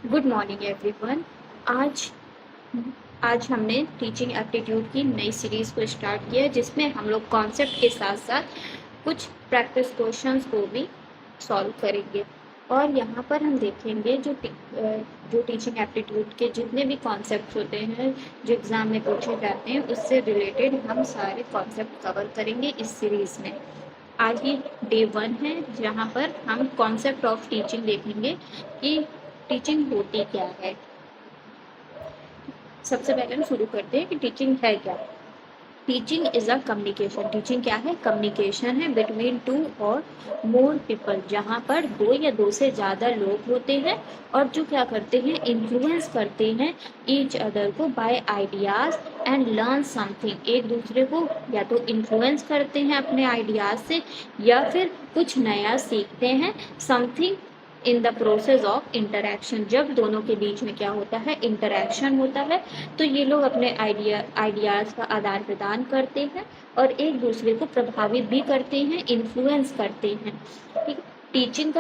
Good morning everyone. आज आज हमने टीचिंग एप्टीट्यूड की नई सीरीज़ को स्टार्ट किया जिसमें हम लोग कॉन्सेप्ट के साथ साथ कुछ प्रैक्टिस क्वेश्चंस को भी सॉल्व करेंगे। और यहाँ पर हम देखेंगे जो टीचिंग एप्टीट्यूड के जितने भी कॉन्सेप्ट होते हैं जो एग्ज़ाम में पूछे जाते हैं उससे रिलेटेड हम सारे कॉन्सेप्ट कवर करेंगे इस सीरीज़ में। आज ये डे 1 है जहाँ पर हम कॉन्सेप्ट ऑफ टीचिंग देखेंगे कि टीचिंग होती क्या है। सबसे पहले हम शुरू करते हैं कि टीचिंग है क्या। Teaching is a communication. Teaching क्या है? कम्युनिकेशन है बिटवीन टू और मोर पीपल, जहाँ पर दो या दो से ज़्यादा लोग होते हैं और जो क्या करते हैं, इन्फ्लुएंस करते हैं ईच अदर को by ideas and learn something. एक दूसरे को या तो इन्फ्लुएंस करते हैं अपने आइडियाज से या फिर कुछ नया सीखते हैं, something in the process of interaction. जब दोनों के बीच में क्या होता है, इंटरेक्शन होता है, तो ये लोग अपने आइडियाज़ का आदान प्रदान करते हैं और एक दूसरे को प्रभावित भी करते हैं, इन्फ्लुएंस करते हैं। ठीक। टीचिंग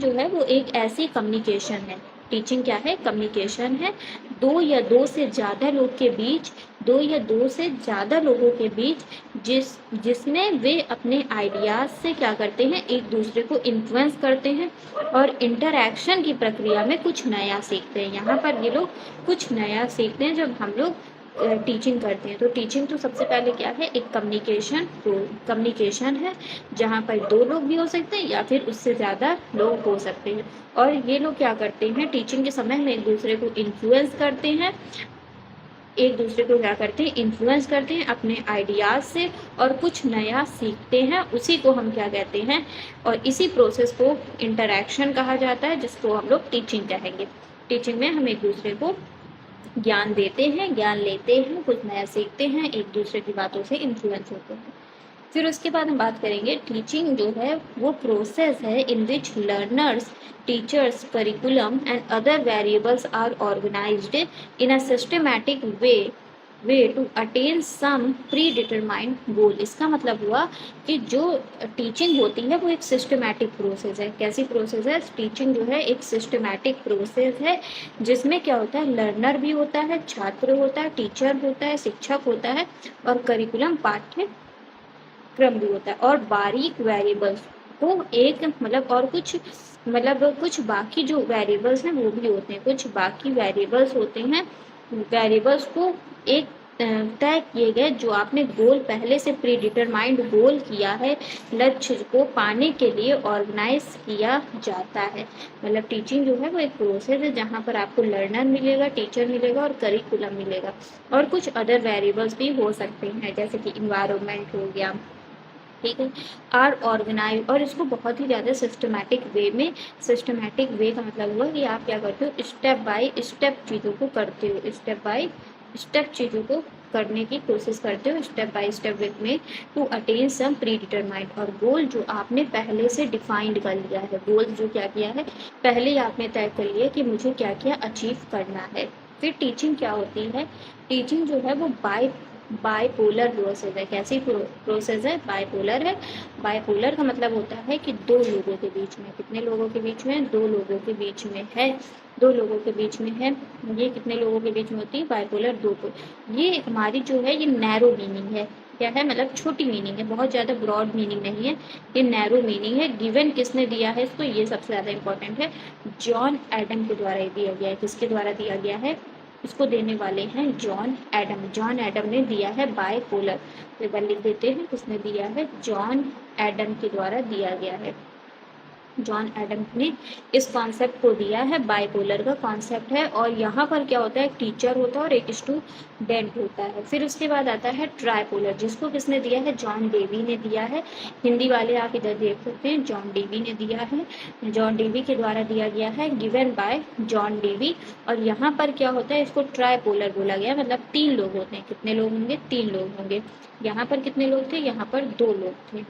जो है वो एक ऐसी कम्युनिकेशन है। टीचिंग क्या है? कम्युनिकेशन है दो या दो से ज़्यादा लोगों के बीच जिसमें वे अपने आइडियाज़ से क्या करते हैं, एक दूसरे को इन्फ्लुएंस करते हैं और इंटरैक्शन की प्रक्रिया में कुछ नया सीखते हैं। यहाँ पर ये लोग कुछ नया सीखते हैं जब हम लोग टीचिंग करते हैं। तो टीचिंग तो सबसे पहले क्या है, एक कम्युनिकेशन है जहाँ पर दो लोग भी हो सकते हैं या फिर उससे ज़्यादा लोग हो सकते हैं। और ये लोग क्या करते हैं, टीचिंग के समय में एक दूसरे को इन्फ्लुएंस करते हैं, इन्फ्लुएंस करते हैं अपने आइडियाज़ से और कुछ नया सीखते हैं। उसी को हम क्या कहते हैं, और इसी प्रोसेस को इंटरैक्शन कहा जाता है, जिसको हम लोग टीचिंग कहेंगे। टीचिंग में हम एक दूसरे को ज्ञान देते हैं, ज्ञान लेते हैं, कुछ नया सीखते हैं, एक दूसरे की बातों से इन्फ्लुएंस होते हैं। फिर उसके बाद हम बात करेंगे, टीचिंग जो है वो प्रोसेस है in which learners, teachers, curriculum and other variables are organised in a systematic way to attain some predetermined goal. इसका मतलब हुआ कि जो टीचिंग होती है वो एक सिस्टमैटिक प्रोसेस है। कैसी प्रोसेस है? टीचिंग जो है एक सिस्टमैटिक प्रोसेस है जिसमें क्या होता है, लर्नर भी होता है, छात्र होता है, टीचर होता है, शिक्षक होता है और करिकुलम पाठ्य क्रम भी होता है और बारीक वेरिएबल्स को एक कुछ बाकी जो वेरिएबल्स हैं वो भी होते हैं। कुछ बाकी वेरिएबल्स होते हैं, वेरिएबल्स को एक तय किए गए जो आपने गोल पहले से प्री डिटरमाइंड गोल किया है, लक्ष्य को पाने के लिए ऑर्गेनाइज किया जाता है। मतलब टीचिंग जो है वो एक प्रोसेस है जहाँ पर आपको लर्नर मिलेगा, टीचर मिलेगा और करिकुलम मिलेगा और कुछ अदर वेरिएबल्स भी हो सकते हैं जैसे कि इन्वायरमेंट हो गया, ठीक है, आर ऑर्गेनाइज। और इसको बहुत ही ज़्यादा सिस्टमैटिक वे का मतलब हुआ कि आप क्या करते हो, स्टेप बाय स्टेप चीज़ों को करते हो, स्टेप बाय स्टेप चीज़ों को करने की कोशिश करते हो, स्टेप बाय स्टेप वे में to attain some predetermined. और गोल जो आपने पहले से डिफाइंड कर लिया है, गोल जो क्या किया है, पहले ही आपने तय कर लिया कि मुझे क्या क्या अचीव करना है। फिर टीचिंग क्या होती है? टीचिंग जो है वो बाइपोलर प्रोसेस है। कैसी प्रोसेस है? बाइपोलर है। बाइपोलर का मतलब होता है कि दो लोगों के बीच में, कितने लोगों के बीच में, दो लोगों के बीच में है, दो लोगों के बीच में है। ये कितने लोगों के बीच में होती है? बाइपोलर दो को। ये हमारी जो है ये नैरो मीनिंग है। क्या है? मतलब छोटी मीनिंग है, बहुत ज़्यादा ब्रॉड मीनिंग नहीं है, ये नैरो मीनिंग है। गिवन किसने दिया है इसको, ये सबसे ज़्यादा इंपॉर्टेंट है, जॉन एडम के द्वारा दिया गया है। किसके द्वारा दिया गया है? इसको देने वाले हैं जॉन एडम। जॉन एडम ने दिया है बाइपोलर, तो एक बार लिख देते हैं, किसने दिया है? जॉन एडम के द्वारा दिया गया है। जॉन एडम ने इस कॉन्सेप्ट को दिया है, बाइपोलर का कॉन्सेप्ट है। और यहाँ पर क्या होता है, एक टीचर होता है और एक स्टूडेंट होता है। फिर उसके बाद आता है ट्राइपोलर, जिसको किसने दिया है? जॉन डेवी ने दिया है। हिंदी वाले आप इधर देख सकते हैं, जॉन डेवी ने दिया है, जॉन डेवी के द्वारा दिया गया है, गिवन बाय जॉन डेवी। और यहाँ पर क्या होता है, इसको ट्राइपोलर बोला गया, मतलब तीन लोग होते हैं। कितने लोग होंगे? तीन लोग होंगे। यहाँ पर कितने लोग थे? यहाँ पर दो लोग थे।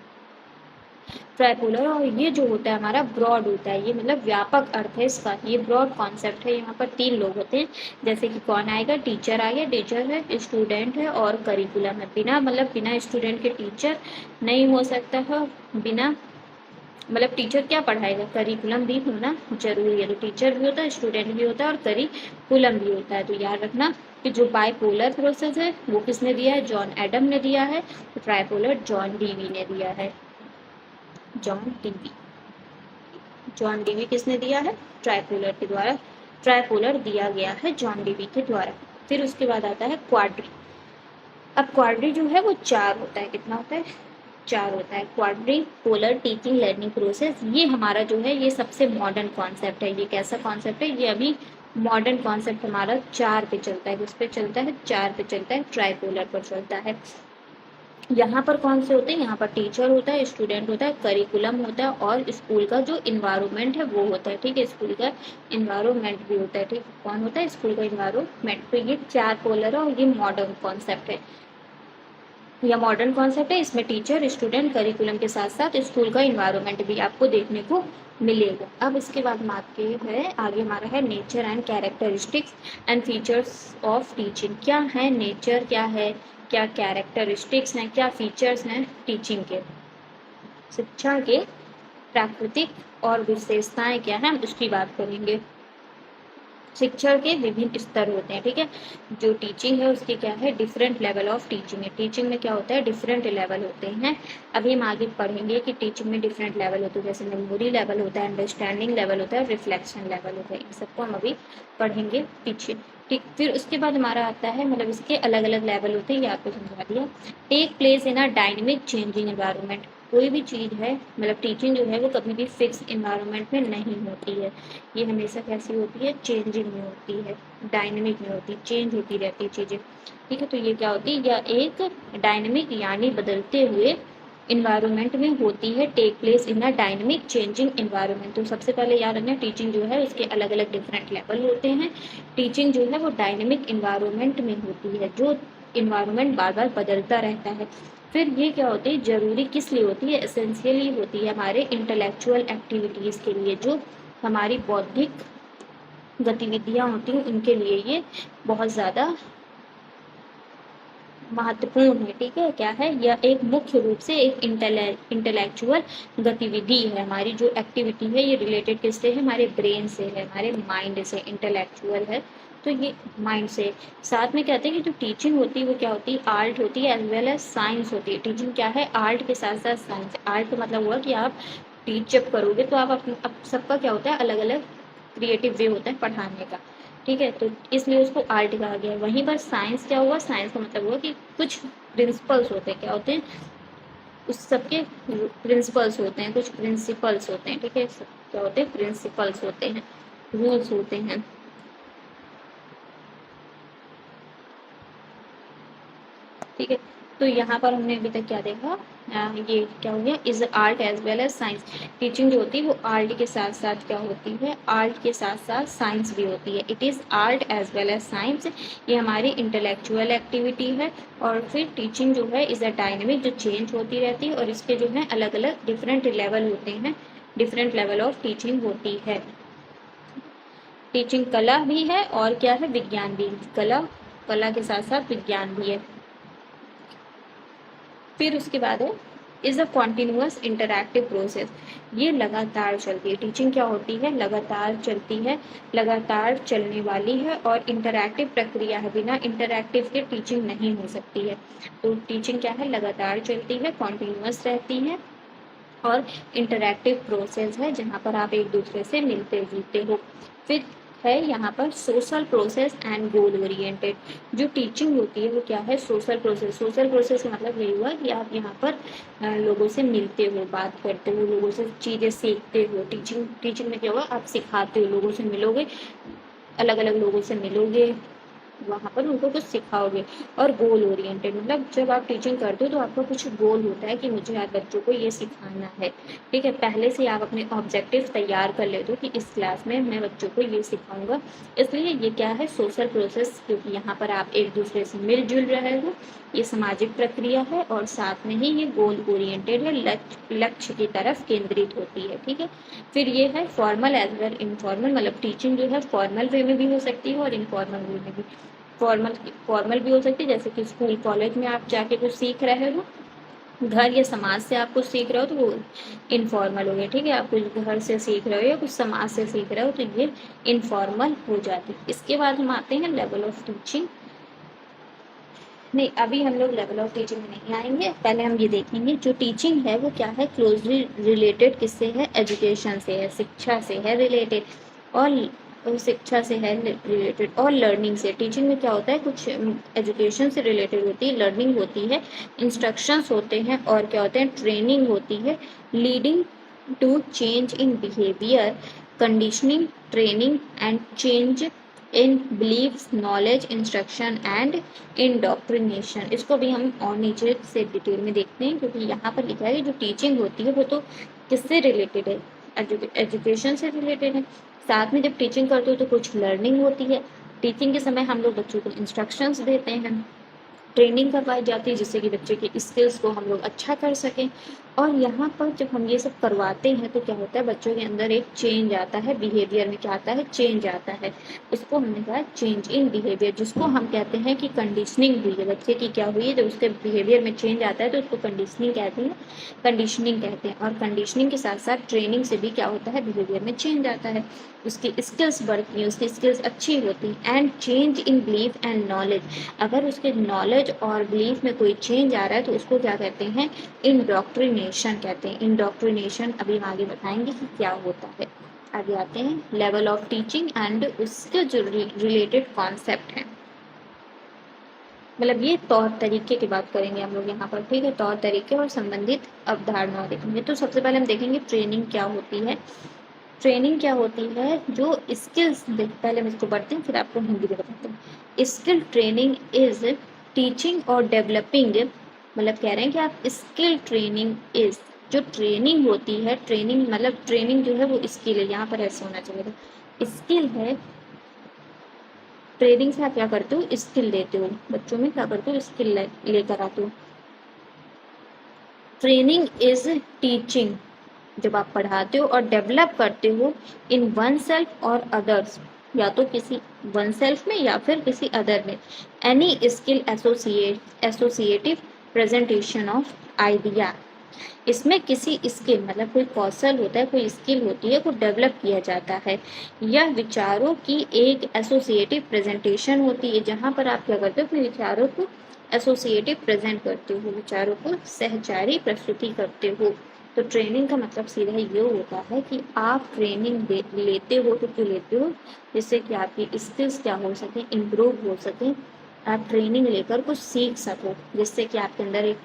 ट्राइपोलर, और ये जो होता है हमारा ब्रॉड होता है, ये मतलब व्यापक अर्थ है इसका, ये ब्रॉड कॉन्सेप्ट है। यहाँ पर तीन लोग होते हैं, जैसे कि कौन आएगा? टीचर आ गया, टीचर है, स्टूडेंट है और करिकुलम है। बिना स्टूडेंट के टीचर नहीं हो सकता है, बिना मतलब टीचर क्या पढ़ाएगा, करिकुलम भी होना जरूरी है। तो टीचर भी होता है, स्टूडेंट भी होता है और करिकुलम भी होता है। तो याद रखना कि जो बाइपोलर प्रोसेस है वो किसने दिया है, जॉन एडम ने दिया है। तो ट्राइपोलर जॉन डीवी ने दिया है, जॉन डीवी। जॉन डीवी किसने दिया है, ट्राइपोलर के द्वारा, ट्राइपोलर दिया गया है जॉन डीवी के द्वारा। फिर उसके बाद आता है क्वाड्री। अब क्वाड्री जो है वो 4 होता है, कितना होता है, 4 होता है। Quadri polar teaching learning process, ये हमारा जो है ये सबसे मॉडर्न कॉन्सेप्ट है। ये कैसा कॉन्सेप्ट है, ये अभी मॉडर्न कॉन्सेप्ट हमारा 4 पे चलता है। किस पे चलता है, 4 पे चलता है, ट्राइपोलर पर चलता है। यहाँ पर कौन से होते हैं, यहाँ पर टीचर होता है, स्टूडेंट होता है, करिकुलम होता है और स्कूल का जो इन्वायरमेंट है वो होता है। ठीक है, स्कूल का इन्वायरमेंट भी होता है। ठीक, कौन होता है, स्कूल का इन्वायरमेंट। तो ये 4 पोलर है और ये मॉडर्न कॉन्सेप्ट है, या मॉडर्न कॉन्सेप्ट है। इसमें टीचर, स्टूडेंट, करिकुलम के साथ साथ स्कूल का इन्वायरमेंट भी आपको देखने को मिलेगा। अब इसके बाद हम आपके है आगे हमारा है nature and characteristics and features of teaching. क्या है नेचर, क्या है, क्या कैरेक्टरिस्टिक्स हैं, क्या फीचर्स हैं टीचिंग के, शिक्षा के प्राकृतिक और विशेषताएं क्या हैं, हम उसकी बात करेंगे। शिक्षा के विभिन्न स्तर होते हैं। ठीक है, जो टीचिंग है उसके क्या है, डिफरेंट लेवल ऑफ टीचिंग है। टीचिंग में क्या होता है, डिफरेंट लेवल होते हैं। अभी हम आगे पढ़ेंगे कि टीचिंग में डिफरेंट लेवल होते हैं, जैसे मेमोरी लेवल होता है, अंडरस्टैंडिंग लेवल होता है, रिफ्लेक्शन लेवल होता है। इन सबको हम अभी पढ़ेंगे पीछे। ठीक, फिर उसके बाद हमारा आता है, मतलब इसके अलग अलग लेवल होते हैं, ये आपको समझा दिया। Take place in a dynamic changing environment. कोई भी चीज़ है, मतलब टीचिंग जो है वो कभी भी फिक्स इन्वायरमेंट में नहीं होती है। ये हमेशा कैसी होती है, चेंजिंग में होती है, डायनेमिक में होती है, चेंज होती रहती है चीज़ें। ठीक है, तो ये क्या होती है, या एक डायनेमिक यानी बदलते हुए इन्वायरमेंट में होती है। Take place in a dynamic changing environment. तो सबसे पहले याद रखना, टीचिंग जो है उसके अलग अलग डिफरेंट लेवल होते हैं। टीचिंग जो है वो डायनेमिक इन्वायरमेंट में होती है, जो इन्वायरमेंट बार बार बदलता रहता है। फिर ये क्या होती है, जरूरी किस लिए होती है, एसेंशियली होती है हमारे इंटेलेक्चुअल एक्टिविटीज़ के लिए। जो हमारी बौद्धिक गतिविधियाँ होती हैं उनके लिए ये बहुत ज़्यादा महत्वपूर्ण है। ठीक है, क्या है, यह एक मुख्य रूप से एक इंटेलेक्चुअल गतिविधि है। हमारी जो एक्टिविटी है ये रिलेटेड किससे है, हमारे ब्रेन से है, हमारे माइंड से, इंटेलेक्चुअल है। तो ये माइंड से साथ में कहते हैं कि जो टीचिंग होती है वो क्या होती है, आर्ट होती है एज वेल एज साइंस होती है। टीचिंग क्या है, आर्ट के साथ साथ साइंस। आर्ट का मतलब हुआ कि आप टीच जब करोगे तो आप सबका क्या होता है, अलग अलग क्रिएटिव वे होता है पढ़ाने का। ठीक है, तो इसलिए उसको आर्ट कहा गया है। वहीं पर साइंस क्या हुआ, साइंस का मतलब हुआ कि कुछ प्रिंसिपल्स होते हैं, क्या होते हैं, उस सबके प्रिंसिपल्स होते हैं, कुछ प्रिंसिपल्स होते हैं। ठीक है, क्या होते हैं, प्रिंसिपल्स होते हैं, रूल्स होते हैं। ठीक है, तो यहाँ पर हमने अभी तक क्या देखा, ये क्या हो गया, is art as well as science. Teaching जो होती है वो आर्ट के साथ साथ क्या होती है, आर्ट के साथ साथ साइंस भी होती है। It is art as well as science, ये हमारी इंटेलेक्चुअल एक्टिविटी है। और फिर टीचिंग जो है इज़ अ डायनेमिक, जो चेंज होती रहती है और इसके जो है अलग अलग डिफरेंट लेवल होते हैं, डिफरेंट लेवल ऑफ टीचिंग होती है। टीचिंग कला भी है और क्या है, विज्ञान भी। कला के साथ साथ विज्ञान भी है। फिर उसके बाद है is a continuous interactive process, ये लगातार चलती है। टीचिंग क्या होती है, लगातार चलती है, लगातार चलने वाली है और इंटरैक्टिव प्रक्रिया है। बिना इंटरैक्टिव के टीचिंग नहीं हो सकती है। तो टीचिंग क्या है, लगातार चलती है, कॉन्टिन्यूअस रहती है और इंटरैक्टिव प्रोसेस है, जहाँ पर आप एक दूसरे से मिलते जुलते हो। फिर है यहाँ पर social process and goal oriented. जो टीचिंग होती है वो क्या है, सोशल प्रोसेस। सोशल प्रोसेस का मतलब यही हुआ कि आप यहाँ पर लोगों से मिलते हो, बात करते हो, लोगों से चीज़ें सीखते हो। टीचिंग में क्या होगा, आप सिखाते हो, लोगों से मिलोगे, अलग अलग लोगों से मिलोगे, वहाँ पर उनको कुछ सिखाओगे। और गोल ओरिएंटेड मतलब जब आप टीचिंग करते हो तो आपका कुछ गोल होता है कि मुझे आज बच्चों को ये सिखाना है। ठीक है, पहले से आप अपने ऑब्जेक्टिव तैयार कर लेते हो कि इस क्लास में मैं बच्चों को ये सिखाऊंगा। इसलिए ये क्या है, सोशल प्रोसेस, क्योंकि यहाँ पर आप एक दूसरे से मिलजुल रहे हो, ये सामाजिक प्रक्रिया है और साथ में ही ये गोल ओरिएंटेड है, लक्ष्य की तरफ केंद्रित होती है। ठीक है, फिर ये है फॉर्मल एज वेल इनफॉर्मल, मतलब टीचिंग जो है फॉर्मल वे में भी हो सकती है और इनफॉर्मल वे में भी। फॉर्मल भी हो सकती है, जैसे कि स्कूल कॉलेज में आप जाके कुछ सीख रहे हो, घर या समाज से आप कुछ सीख रहे हो तो वो इनफॉर्मल हो गया, ठीक है। आप कुछ घर से सीख रहे हो या कुछ समाज से सीख रहे हो तो ये इनफॉर्मल हो जाती है। इसके बाद हम आते हैं लेवल ऑफ टीचिंग। नहीं, अभी हम लोग लेवल ऑफ टीचिंग में नहीं आएंगे, पहले हम ये देखेंगे जो टीचिंग है वो क्या है, क्लोजली रिलेटेड किससे है, एजुकेशन से है, शिक्षा से है रिलेटेड, और शिक्षा से है रिलेटेड और लर्निंग से। टीचिंग में क्या होता है, कुछ एजुकेशन से रिलेटेड होती है, लर्निंग होती है, इंस्ट्रक्शंस होते हैं, और क्या होते हैं, ट्रेनिंग होती है, leading to change in behaviour, conditioning, training and change in beliefs, knowledge, instruction and indoctrination. इसको भी हम और नीचे से डिटेल में देखते हैं, क्योंकि यहाँ पर लिखा है कि जो टीचिंग होती है वो तो किससे रिलेटेड है, एजुकेशन से रिलेटेड है। साथ में जब टीचिंग करते हो तो कुछ लर्निंग होती है। टीचिंग के समय हम लोग बच्चों को इंस्ट्रक्शंस देते हैं, ट्रेनिंग करवाई जाती है जिससे कि बच्चे के स्किल्स को हम लोग अच्छा कर सकें। और यहाँ पर जब हम ये सब करवाते हैं तो क्या होता है, बच्चों के अंदर एक चेंज आता है, बिहेवियर में क्या आता है, चेंज आता है। उसको हमने कहा चेंज इन बिहेवियर, जिसको हम कहते हैं कि कंडीशनिंग हुई है बच्चे की, क्या हुई है, जब उसके बिहेवियर में चेंज आता है तो उसको कंडीशनिंग कहते हैं, कंडीशनिंग कहते हैं। और कंडीशनिंग के साथ साथ ट्रेनिंग से भी क्या होता है, बिहेवियर में चेंज आता है, उसकी स्किल्स बढ़ती हैं, उसकी स्किल्स अच्छी होती हैं। And change in belief and knowledge, अगर उसके नॉलेज और बिलीफ में कोई चेंज आ रहा है तो उसको क्या कहते हैं, इंडोक्ट्रिनेशन कहते हैं। इंडोक्ट्रिनेशन अभी हम आगे बताएंगे कि क्या होता है। आगे आते हैं लेवल ऑफ टीचिंग एंड उसके जो रिलेटेड कॉन्सेप्ट हैं, मतलब ये तौर तरीके की बात करेंगे हम लोग यहाँ पर, ठीक है। तौर तरीके और संबंधित अवधारणा देखेंगे। तो सबसे पहले हम देखेंगे ट्रेनिंग क्या होती है। ट्रेनिंग क्या होती है, जो स्किल्स, पहले हम इसको पढ़ते हैं फिर आपको हिंदी में बताते हैं। स्किल ट्रेनिंग इज टीचिंग और डेवलपिंग, मतलब कह रहे हैं कि आप स्किल ट्रेनिंग इज, जो ट्रेनिंग होती है, ट्रेनिंग मतलब ट्रेनिंग जो है वो स्किल है, यहाँ पर ऐसे होना चाहिए था, स्किल है। ट्रेनिंग से आप क्या करते हो, स्किल लेते हो, बच्चों में क्या करते हो, स्किल लेकर आते हो। ट्रेनिंग इज टीचिंग, जब आप पढ़ाते हो और डेवलप करते हो इन वन सेल्फ और अदर्स, या तो किसी वन सेल्फ में या फिर किसी अदर में, any skill associative presentation of idea. इसमें किसी स्किल मतलब कोई कौशल होता है, कोई स्किल होती है, वो डेवलप किया जाता है। यह विचारों की एक एसोसिएटिव प्रेजेंटेशन होती है, जहाँ पर आप क्या करते हो, अपने विचारों को एसोसिएटिव प्रेजेंट करते हो, विचारों को सहचारी प्रस्तुति करते हो। तो ट्रेनिंग का मतलब सीधा ये होता है कि आप ट्रेनिंग लेते हो तो क्यों लेते हो, जिससे कि आपकी स्किल्स क्या हो सके, इम्प्रूव हो सके, आप ट्रेनिंग लेकर कुछ सीख सको, जिससे कि आपके अंदर एक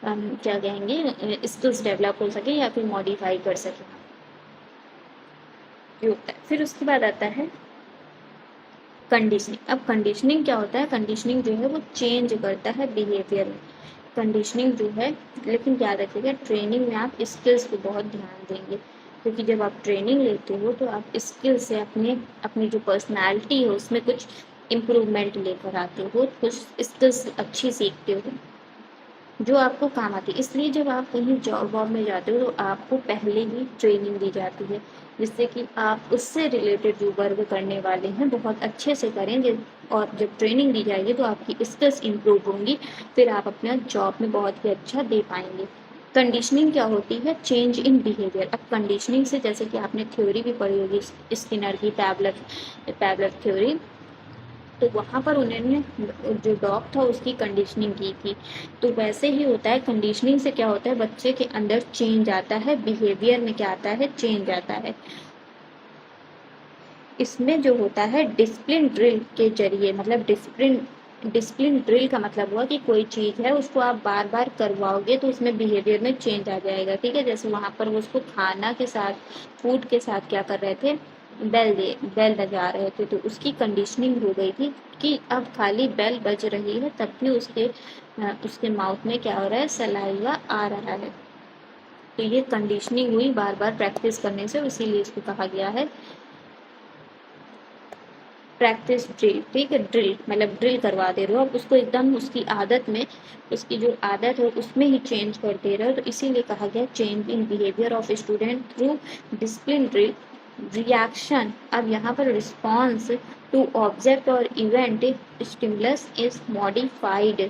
क्या कहेंगे, स्किल्स डेवलप हो सके या फिर मॉडिफाई कर सके, ये होता है। फिर उसके बाद आता है कंडीशनिंग। अब कंडीशनिंग क्या होता है, कंडीशनिंग जो है वो चेंज करता है बिहेवियर में, कंडीशनिंग जो है। लेकिन याद रखिएगा ट्रेनिंग में आप स्किल्स को बहुत ध्यान देंगे, क्योंकि जब आप ट्रेनिंग लेते हो तो आप स्किल से अपनी जो पर्सनैलिटी है उसमें कुछ इम्प्रूवमेंट लेकर आते हो, कुछ स्किल्स अच्छी सीखते हो जो आपको काम आती है। इसलिए जब आप कहीं जॉब वॉब में जाते हो तो आपको पहले ही ट्रेनिंग दी जाती है, जिससे कि आप उससे रिलेटेड जो वर्क करने वाले हैं बहुत अच्छे से करें। और जब ट्रेनिंग दी जाएगी तो आपकी स्किल्स इम्प्रूव होंगी, फिर आप अपना जॉब में बहुत ही अच्छा दे पाएंगे। कंडीशनिंग क्या होती है, चेंज इन बिहेवियर। अब कंडीशनिंग से, जैसे कि आपने थ्योरी भी पढ़ी होगी स्किनर की, पैवलव थ्योरी, तो वहाँ पर उन्होंने जो डॉग था उसकी कंडीशनिंग की थी। तो वैसे ही होता है, कंडीशनिंग से क्या होता है, बच्चे के अंदर चेंज आता है, बिहेवियर में क्या आता है, चेंज आता है। इसमें जो होता है डिसिप्लिन ड्रिल के जरिए, मतलब डिसिप्लिन ड्रिल का मतलब हुआ कि कोई चीज़ है उसको आप बार बार करवाओगे तो उसमें बिहेवियर में चेंज आ जाएगा, ठीक है। जैसे वहाँ पर वो उसको खाना के साथ, फूड के साथ क्या कर रहे थे, बेल बजा रहे थे, तो उसकी कंडीशनिंग हो गई थी कि अब खाली बेल बज रही है तब भी उसके माउथ में क्या हो रहा है, सलाइवा आ रहा है। तो ये कंडीशनिंग हुई बार बार प्रैक्टिस करने से, इसीलिए इसको कहा गया है प्रैक्टिस ड्रिल, ठीक है। ड्रिल मतलब ड्रिल करवा दे रहे हो, अब उसको एकदम उसकी आदत में, उसकी जो आदत है उसमें ही चेंज कर दे रहे हो, तो इसीलिए कहा गया change in behaviour of student through discipline drill. Reaction, अब यहाँ पर रिस्पॉन्स टू ऑब्जेक्ट और event stimulus is modified.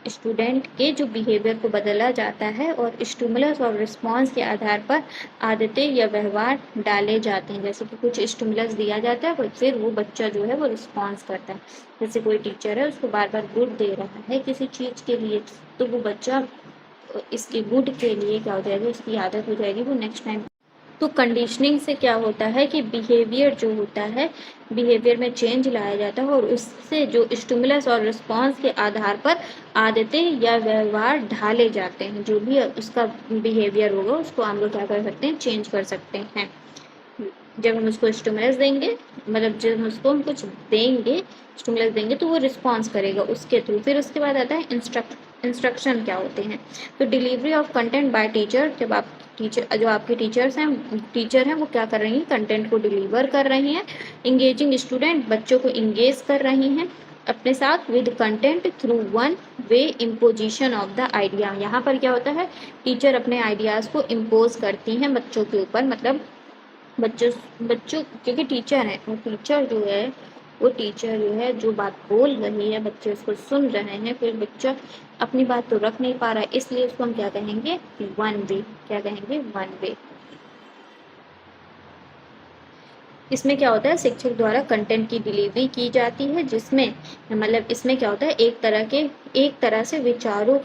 Student के जो बिहेवियर को बदला जाता है और स्टिमुलस और रिस्पॉन्स के आधार पर आदतें या व्यवहार डाले जाते हैं। जैसे कि कुछ स्टिमुलस दिया जाता है और फिर वो बच्चा जो है वो रिस्पॉन्स करता है। जैसे कोई टीचर है, उसको बार बार गुड दे रहा है किसी चीज़ के लिए, तो वो बच्चा इसके गुड के लिए क्या हो जाएगी, उसकी आदत हो जाएगी, वो नेक्स्ट टाइम। तो कंडीशनिंग से क्या होता है कि बिहेवियर जो होता है, बिहेवियर में चेंज लाया जाता है और उससे जो स्टिमुलस और रिस्पॉन्स के आधार पर आदतें या व्यवहार ढाले जाते हैं। जो भी उसका बिहेवियर होगा उसको हम लोग क्या कर सकते हैं, चेंज कर सकते हैं। जब हम उसको स्टिमुलस देंगे, मतलब जब उसको हम कुछ देंगे, स्टिमुलस देंगे, तो वो रिस्पॉन्स करेगा उसके थ्रू। फिर उसके बाद आता है इंस्ट्रक्शन क्या होते हैं। तो delivery of content bye teacher, जब आप जो आपके टीचर हैं वो क्या कर रही हैं, कंटेंट को डिलीवर कर रही हैं। इंगेजिंग स्टूडेंट, बच्चों को इंगेज कर रही हैं अपने साथ with content through one way imposition of the idea. यहाँ पर क्या होता है, टीचर अपने आइडियाज़ को इम्पोज करती हैं बच्चों के ऊपर, मतलब बच्चों क्योंकि टीचर है, वो टीचर जो है जो बात बोल रही है, बच्चे उसको सुन रहे हैं, फिर बच्चा अपनी बात तो रख नहीं पा रहा है, इसलिए उसको हम क्या कहेंगे, वन वे। क्या कहेंगे, वन वे। इसमें क्या होता है, शिक्षक द्वारा कंटेंट की डिलीवरी की जाती है, जिसमें मतलब इसमें क्या होता है, एक तरह से विचारों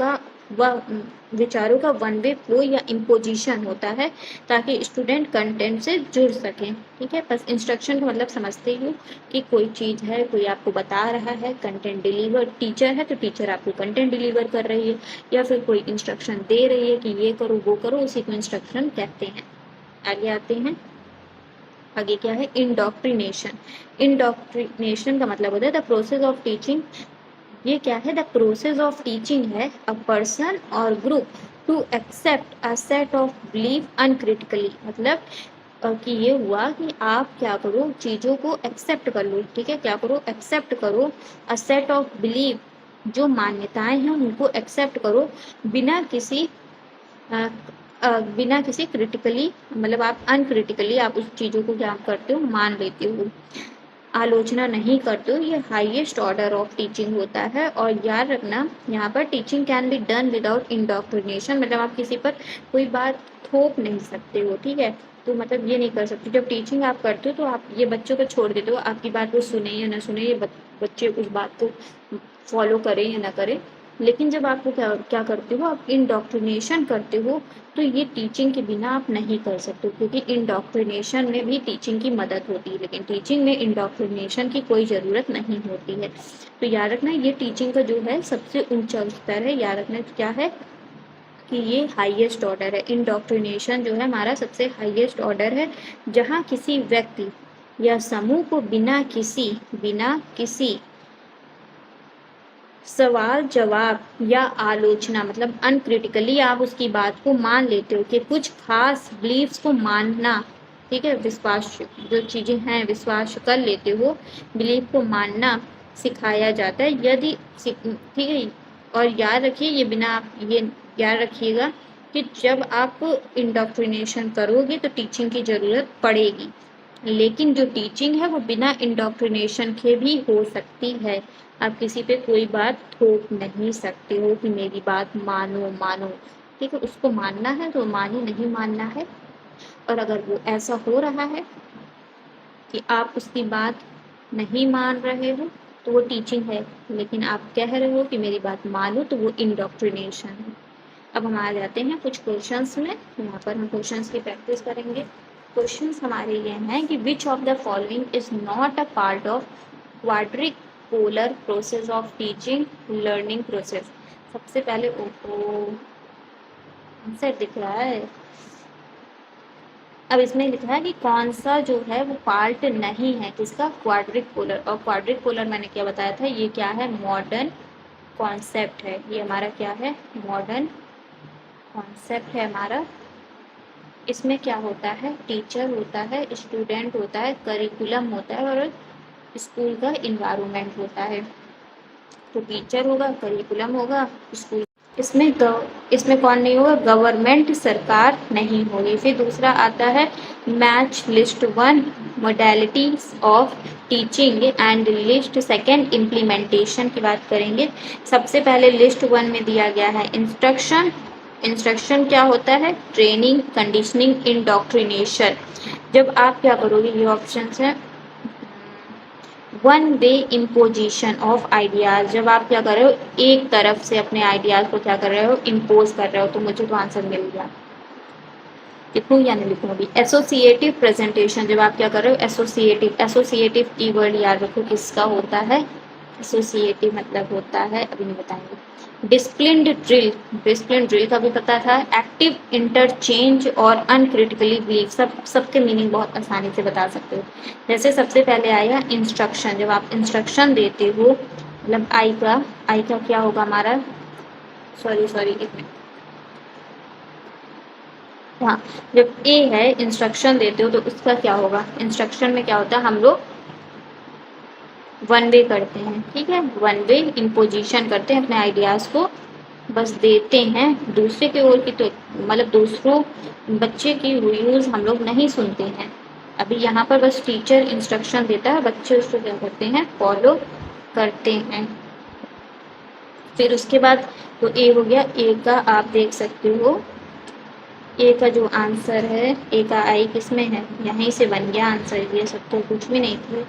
का वन वे फ्लो या इम्पोजिशन होता है, ताकि स्टूडेंट कंटेंट से जुड़ सकें। ठीक है, बस इंस्ट्रक्शन का मतलब समझते ही हो कि कोई चीज़ है, कोई आपको बता रहा है, कंटेंट डिलीवर, टीचर है तो टीचर आपको कंटेंट डिलीवर कर रही है, या फिर कोई इंस्ट्रक्शन दे रही है कि ये करो वो करो, उसी को इंस्ट्रक्शन कहते हैं। आगे आते हैं, आगे क्या है, इंडोक्ट्रिनेशन। इंडोक्ट्रिनेशन का मतलब होता है द प्रोसेस ऑफ टीचिंग। ये क्या है, द प्रोसेस ऑफ टीचिंग है अ पर्सन और group to accept a set of belief uncritically. मतलब कि ये हुआ कि आप क्या करो, चीज़ों को एक्सेप्ट कर लो। ठीक है, क्या करो, एक्सेप्ट करो अ सेट ऑफ बिलीफ, जो मान्यताएं हैं उनको एक्सेप्ट करो बिना किसी क्रिटिकली, मतलब आप अनक्रिटिकली आप उस चीज़ों को क्या करते हो, मान लेते हो, आलोचना नहीं करते हो। ये हाईएस्ट ऑर्डर ऑफ टीचिंग होता है। और याद रखना, यहाँ पर teaching can be done without indoctrination, मतलब आप किसी पर कोई बात थोप नहीं सकते हो। ठीक है, तो मतलब ये नहीं कर सकते। जब टीचिंग आप करते हो तो आप ये बच्चों को छोड़ देते हो, आपकी बात वो सुने या ना सुने, ये बच्चे उस बात को फॉलो करें या ना करें। लेकिन जब आपको क्या करते हो, आप इंडोक्ट्रिनेशन करते हो, तो ये टीचिंग के बिना आप नहीं कर सकते, क्योंकि इंडोक्ट्रिनेशन में भी टीचिंग की मदद होती है, लेकिन टीचिंग में इंडोक्ट्रिनेशन की कोई ज़रूरत नहीं होती है। तो याद रखना, ये टीचिंग का जो है सबसे ऊंचा स्तर है। याद रखना क्या है कि ये हाईएस्ट ऑर्डर है। इंडोक्ट्रिनेशन जो है हमारा सबसे हाईएस्ट ऑर्डर है, जहाँ किसी व्यक्ति या समूह को बिना किसी सवाल जवाब या आलोचना, मतलब अनक्रिटिकली आप उसकी बात को मान लेते हो, कि कुछ खास बिलीफ्स को मानना, ठीक है, विश्वास जो चीज़ें हैं विश्वास कर लेते हो, बिलीफ को मानना सिखाया जाता है। यदि ठीक है, और याद रखिए ये याद रखिएगा कि जब आप इंडोक्ट्रिनेशन करोगे तो टीचिंग की ज़रूरत पड़ेगी, लेकिन जो टीचिंग है वो बिना इंडोक्ट्रिनेशन के भी हो सकती है। आप किसी पे कोई बात थोप नहीं सकते हो कि मेरी बात मानो। ठीक है, उसको मानना है तो मानो, नहीं मानना है। और अगर वो ऐसा हो रहा है कि आप उसकी बात नहीं मान रहे हो तो वो टीचिंग है, लेकिन आप कह रहे हो कि मेरी बात मानो, तो वो इंडोक्ट्रिनेशन है। अब हम आ जाते हैं कुछ क्वेश्चंस में। यहाँ पर हम क्वेश्चंस की प्रैक्टिस करेंगे। क्वेश्चंस हमारे ये हैं कि which of the following is not a part of quadric polar process of teaching learning process. सबसे पहले आंसर दिख रहा है। अब इसमें लिखा है कि कौन सा जो है वो पार्ट नहीं है किसका, क्वाड्रिक पोलर। और क्वाड्रिक पोलर मैंने क्या बताया था, ये क्या है, मॉडर्न कॉन्सेप्ट है। ये हमारा क्या है, मॉडर्न कॉन्सेप्ट है हमारा। इसमें क्या होता है, टीचर होता है, स्टूडेंट होता है, करिकुलम होता है और स्कूल का इन्वायरमेंट होता है। तो टीचर होगा, करिकुलम होगा, स्कूल। इसमें कौन नहीं होगा, गवर्नमेंट, सरकार नहीं होगी। फिर दूसरा आता है match list one modalities of teaching and list second implementation की बात करेंगे। सबसे पहले लिस्ट वन में दिया गया है इंस्ट्रक्शन। इंस्ट्रक्शन क्या होता है? Training, conditioning, indoctrination. जब आप क्या करोगे, ये ऑप्शन है one way imposition of ideas. जब आप क्या कर रहे हो, एक तरफ से अपने आइडियाज को क्या कर रहे हो, इम्पोज कर रहे हो। तो मुझे तो आंसर मिल गया। लिखूँ या नहीं लिखूँ अभी? Associative presentation. जब आप क्या कर रहे हो, एसोसिएटिव। एसोसिएटिव कीवर्ड याद रखो किसका होता है। एसोसिएटिव मतलब होता है, अभी नहीं बताएंगे। डिसिप्लिन्ड ड्रिल, डिसिप्लिन ड्रिल का भी पता था। एक्टिव इंटरचेंज और अनक्रिटिकली बिलीव, सबके मीनिंग बहुत आसानी से बता सकते हो। जैसे सबसे पहले आया इंस्ट्रक्शन। जब आप इंस्ट्रक्शन देते हो, मतलब आई का क्या होगा हमारा, सॉरी एक मिनट, हाँ, जब ए है इंस्ट्रक्शन देते हो तो उसका क्या होगा, इंस्ट्रक्शन में क्या होता है, हम लोग वन वे करते हैं, ठीक है, वन वे इम्पोजिशन करते हैं, अपने आइडियाज़ को बस देते हैं दूसरे की ओर की, तो मतलब दूसरों बच्चे की व्यूज़ हम लोग नहीं सुनते हैं। अभी यहाँ पर बस टीचर इंस्ट्रक्शन देता है, बच्चे उसको क्या करते हैं, फॉलो करते हैं। फिर उसके बाद तो ए हो गया। ए का आप देख सकते हो, ए का जो आंसर है, ए का आई किस में है, यहीं से बन गया आंसर। ये सब तो कुछ भी नहीं थे,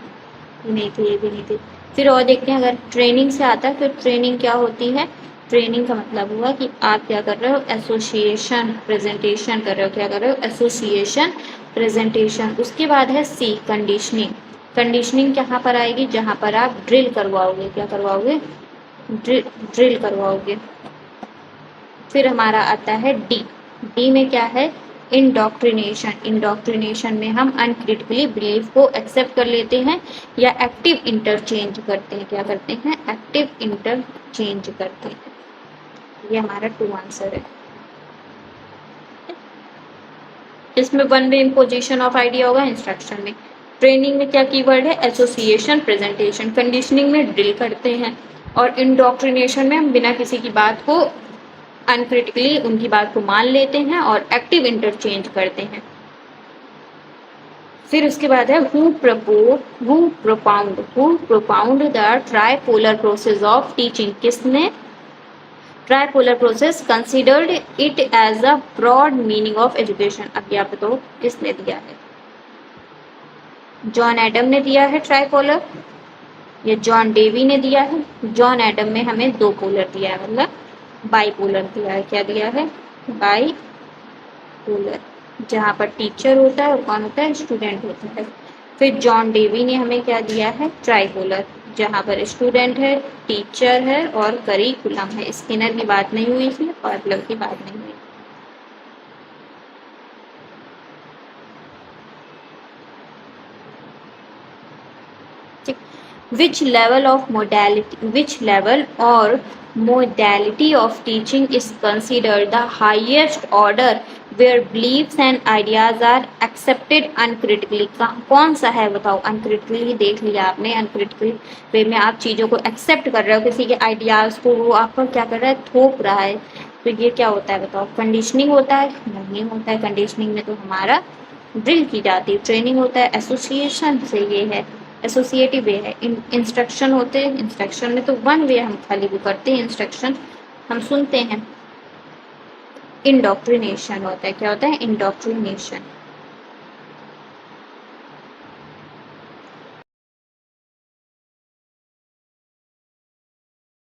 नहीं थे, ये भी नहीं थे। फिर और देखते हैं, अगर ट्रेनिंग से आता है, फिर ट्रेनिंग क्या होती है। ट्रेनिंग का मतलब हुआ कि आप क्या कर रहे हो, एसोसिएशन प्रेजेंटेशन कर रहे हो। क्या कर रहे हो, एसोसिएशन प्रेजेंटेशन। उसके बाद है सी, कंडीशनिंग। कंडीशनिंग कहाँ पर आएगी, जहाँ पर आप ड्रिल करवाओगे। क्या करवाओगे, ड्रिल करवाओगे। फिर हमारा आता है डी। डी में क्या है, इंडोक्ट्रिनेशन। इंडोक्ट्रिनेशन में हम अनक्रिटिकली बिलीफ को एक्सेप्ट कर लेते हैं या एक्टिव इंटरचेंज करते हैं। क्या करते हैं, एक्टिव इंटरचेंज करते हैं। ये हमारा 2 आंसर है। इसमें one way imposition of idea होगा इंस्ट्रक्शन में। ट्रेनिंग में क्या कीवर्ड है, एसोसिएशन प्रेजेंटेशन। कंडीशनिंग में ड्रिल करते हैं। और इंडोक्ट्रिनेशन में हम बिना किसी की बात को अनक्रिटिकली उनकी बात को मान लेते हैं और एक्टिव इंटरचेंज करते हैं। फिर उसके बाद है who propounded the tripolar process of teaching. किसने tripolar process considered it as a broad meaning of education. अब आप बताओ किसने दिया है, जॉन एडम ने दिया है ट्राइपोलर या जॉन डेवी ने दिया है। जॉन एडम में हमें 2 पोलर दिया है, मतलब बाईपोलर दिया है। क्या दिया है, बाईपोलर, जहाँ पर टीचर होता है और कौन होता है, स्टूडेंट होता है। फिर जॉन डेवी ने हमें क्या दिया है, ट्राइपोलर, जहाँ पर स्टूडेंट है, टीचर है और करिकुलम है। स्किनर की बात नहीं हुई इसमें, पार्लर की बात नहीं हुई। Which level or modality of teaching is considered the highest order where beliefs and ideas are accepted uncritically? कौन सा है बताओ, uncritically देख लिया आपने, uncritically वे में आप चीज़ों को एक्सेप्ट कर रहे हो, किसी के आइडियाज़ को वो आपको क्या कर रहा है, थोप रहा है। तो ये क्या होता है बताओ, कंडीशनिंग होता है, नहीं होता है। कंडीशनिंग में तो हमारा ड्रिल की जाती है। ट्रेनिंग होता है, एसोसिएशन से ये है, एसोसिएटिव वे है। इंस्ट्रक्शन होते हैं, इंस्ट्रक्शन में तो वन वे हम खाली वो करते हैं, इंस्ट्रक्शन हम सुनते हैं। इंडोक्ट्रिनेशन होता है, क्या होता है, इंडोक्ट्रिनेशन।